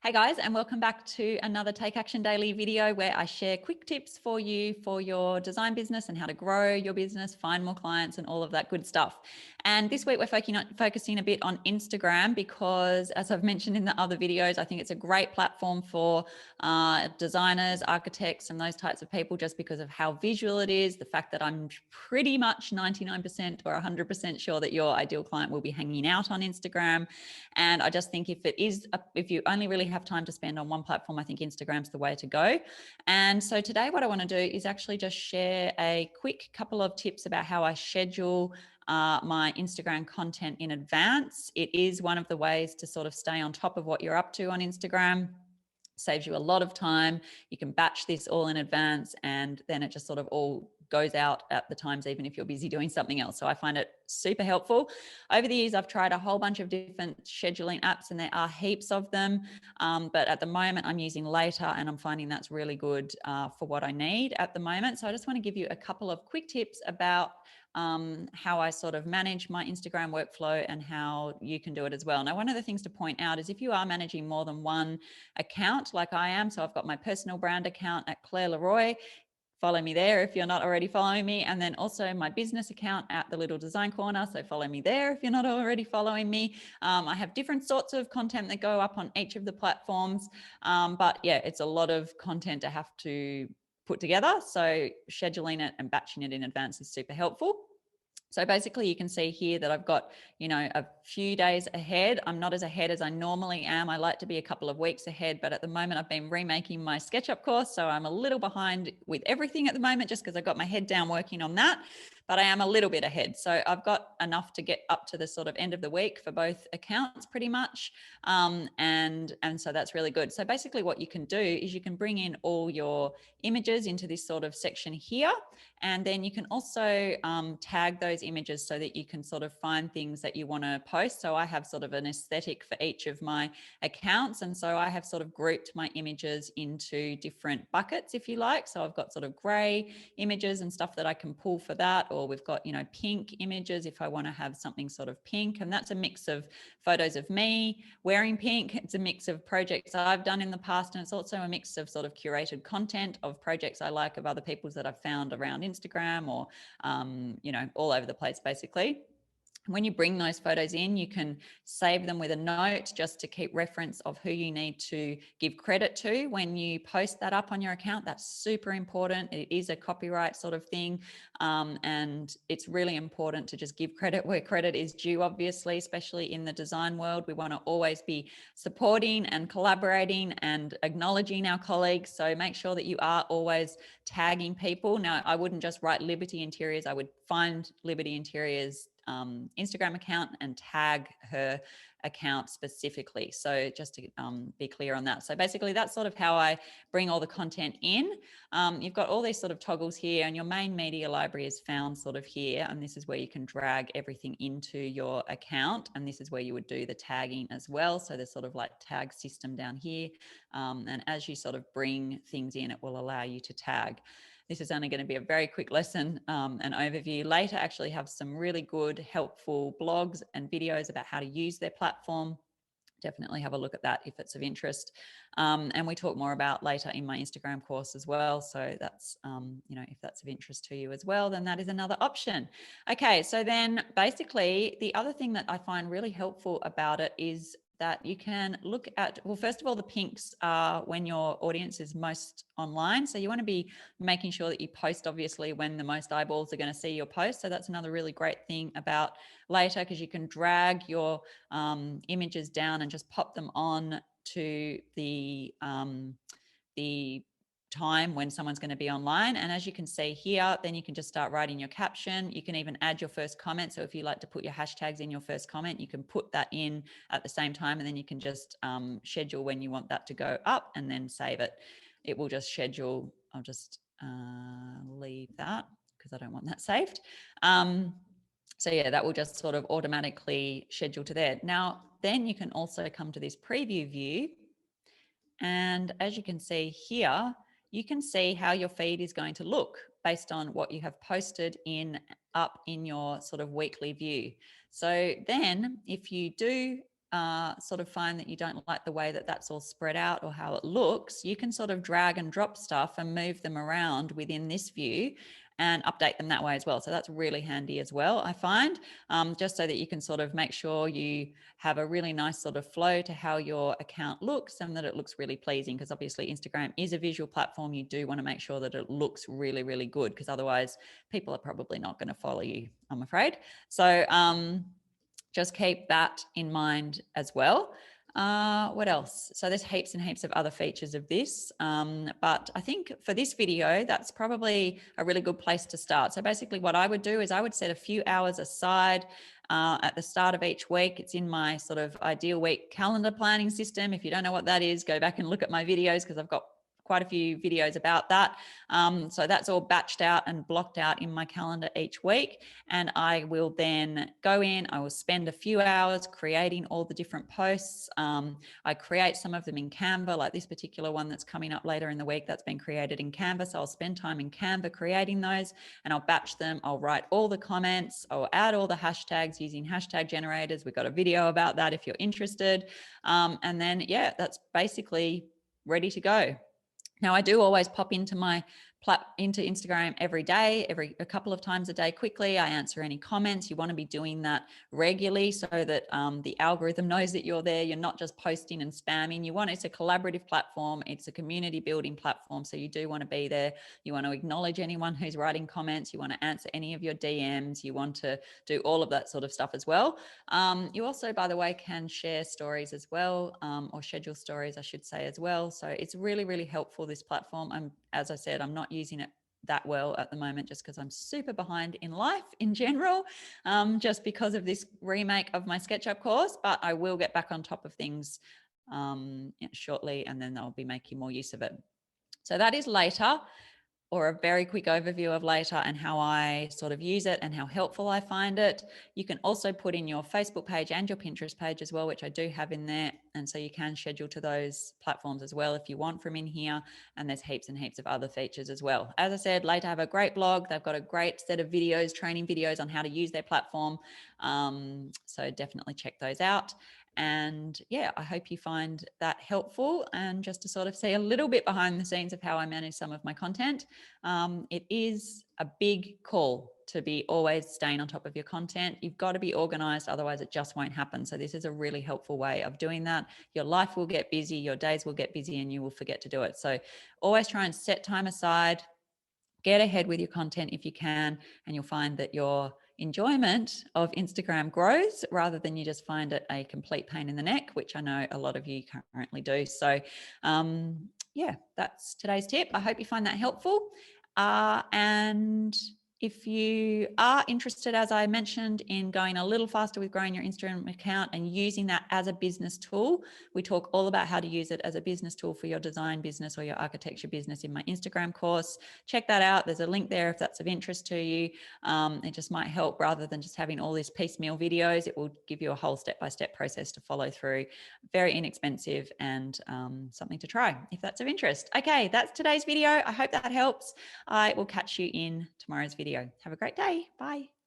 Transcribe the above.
Hey guys, and welcome back to another Take Action Daily video where I share quick tips for you for your design business and how to grow your business, find more clients and all of that good stuff. And this week we're focusing a bit on Instagram because, as I've mentioned in the other videos, I think it's a great platform for designers, architects and those types of people just because of how visual it is, the fact that I'm pretty much 99% or 100% sure that your ideal client will be hanging out on Instagram. And I just think if you only really have time to spend on one platform, I think Instagram's the way to go. And so today what I want to do is actually just share a quick couple of tips about how I schedule my Instagram content in advance. It is one of the ways to sort of stay on top of what you're up to on Instagram. Saves you a lot of time. You can batch this all in advance and then it just sort of all goes out at the times, even if you're busy doing something else. So I find it super helpful. Over the years, I've tried a whole bunch of different scheduling apps and there are heaps of them. But at the moment I'm using Later and I'm finding that's really good for what I need at the moment. So I just want to give you a couple of quick tips about how I sort of manage my Instagram workflow and how you can do it as well. Now, one of the things to point out is if you are managing more than one account like I am, so I've got my personal brand account at Clare Leroy, follow me there if you're not already following me, and then also my business account at The Little Design Corner, so follow me there if you're not already following me. I have different sorts of content that go up on each of the platforms, but yeah, it's a lot of content to have to put together, so scheduling it and batching it in advance is super helpful. So basically you can see here that I've got, a few days ahead. I'm not as ahead as I normally am. I like to be a couple of weeks ahead, but at the moment I've been remaking my SketchUp course. So I'm a little behind with everything at the moment just because I've got my head down working on that, but I am a little bit ahead. So I've got enough to get up to the sort of end of the week for both accounts pretty much. And so that's really good. So basically what you can do is you can bring in all your images into this sort of section here. And then you can also tag those images so that you can sort of find things that you want to post. So I have sort of an aesthetic for each of my accounts. And so I have sort of grouped my images into different buckets, if you like. So I've got sort of gray images and stuff that I can pull for that. Or we've got, pink images if I want to have something sort of pink. And that's a mix of photos of me wearing pink. It's a mix of projects I've done in the past. And it's also a mix of sort of curated content of projects I like of other people's that I've found around Instagram or, all over the place, basically. When you bring those photos in, you can save them with a note just to keep reference of who you need to give credit to when you post that up on your account. That's super important. It is a copyright sort of thing. And it's really important to just give credit where credit is due, obviously, especially in the design world. We want to always be supporting and collaborating and acknowledging our colleagues. So make sure that you are always tagging people. Now, I wouldn't just write Liberty Interiors. I would find Liberty Interiors Instagram account and tag her account specifically. So just to be clear on that. So basically that's sort of how I bring all the content in. You've got all these sort of toggles here and your main media library is found sort of here. And this is where you can drag everything into your account. And this is where you would do the tagging as well. So there's sort of like tag system down here. And as you sort of bring things in, it will allow you to tag. This is only going to be a very quick lesson, an overview. Later actually have some really good, helpful blogs and videos about how to use their platform. Definitely have a look at that if it's of interest. And we talk more about Later in my Instagram course as well. So that's, if that's of interest to you as well, then that is another option. Okay, so then basically the other thing that I find really helpful about it is that you can look at, well, first of all, the pinks are when your audience is most online. So you want to be making sure that you post obviously when the most eyeballs are going to see your post. So that's another really great thing about Later, because you can drag your images down and just pop them on to the time when someone's going to be online. And as you can see here, then you can just start writing your caption. You can even add your first comment. So if you like to put your hashtags in your first comment, you can put that in at the same time, and then you can just schedule when you want that to go up and then save it. It will just schedule. I'll just leave that because I don't want that saved. So yeah, that will just sort of automatically schedule to there. Now, then you can also come to this preview view. And as you can see here, you can see how your feed is going to look based on what you have posted up in your sort of weekly view. So then if you do sort of find that you don't like the way that that's all spread out or how it looks, you can sort of drag and drop stuff and move them around within this view and update them that way as well. So that's really handy as well, I find, just so that you can sort of make sure you have a really nice sort of flow to how your account looks and that it looks really pleasing, because obviously Instagram is a visual platform. You do want to make sure that it looks really, really good, because otherwise people are probably not going to follow you, I'm afraid. So, just keep that in mind as well. What else? So there's heaps and heaps of other features of this, but I think for this video, that's probably a really good place to start. So basically what I would do is I would set a few hours aside at the start of each week. It's in my sort of ideal week calendar planning system. If you don't know what that is, go back and look at my videos, because I've got quite a few videos about that. So that's all batched out and blocked out in my calendar each week. And I will then go in, I will spend a few hours creating all the different posts. I create some of them in Canva, like this particular one that's coming up later in the week, that's been created in Canva. So I'll spend time in Canva creating those, and I'll batch them. I'll write all the comments, I'll add all the hashtags using hashtag generators. We've got a video about that if you're interested. And then, yeah, that's basically ready to go. Now, I do always pop into into Instagram every day, a couple of times a day quickly. I answer any comments. You want to be doing that regularly so that the algorithm knows that you're there. You're not just posting and spamming. It's a collaborative platform. It's a community building platform. So you do want to be there. You want to acknowledge anyone who's writing comments. You want to answer any of your DMs. You want to do all of that sort of stuff as well. You also, by the way, can share stories as well, or schedule stories, I should say, as well. So it's really, really helpful, this platform. As I said, I'm not using it that well at the moment, just because I'm super behind in life in general, just because of this remake of my SketchUp course, but I will get back on top of things shortly, and then I'll be making more use of it. So that is later, or a very quick overview of later and how I sort of use it and how helpful I find it. You can also put in your Facebook page and your Pinterest page as well, which I do have in there. And so you can schedule to those platforms as well if you want from in here. And there's heaps and heaps of other features as well. As I said, later have a great blog. They've got a great set of videos, training videos on how to use their platform. So definitely check those out. And yeah, I hope you find that helpful, and just to sort of see a little bit behind the scenes of how I manage some of my content. It is a big call to be always staying on top of your content. You've got to be organized, otherwise it just won't happen. So this is a really helpful way of doing that. Your life will get busy, your days will get busy, and you will forget to do it. So always try and set time aside, get ahead with your content if you can, and you'll find that your enjoyment of Instagram grows, rather than you just find it a complete pain in the neck, which I know a lot of you currently do. So yeah, that's today's tip. I hope you find that helpful. And if you are interested, as I mentioned, in going a little faster with growing your Instagram account and using that as a business tool, we talk all about how to use it as a business tool for your design business or your architecture business in my Instagram course. Check that out. There's a link there if that's of interest to you. It just might help, rather than just having all these piecemeal videos. It will give you a whole step-by-step process to follow through. Very inexpensive, and something to try if that's of interest. Okay, that's today's video. I hope that helps. I will catch you in tomorrow's video. Have a great day. Bye.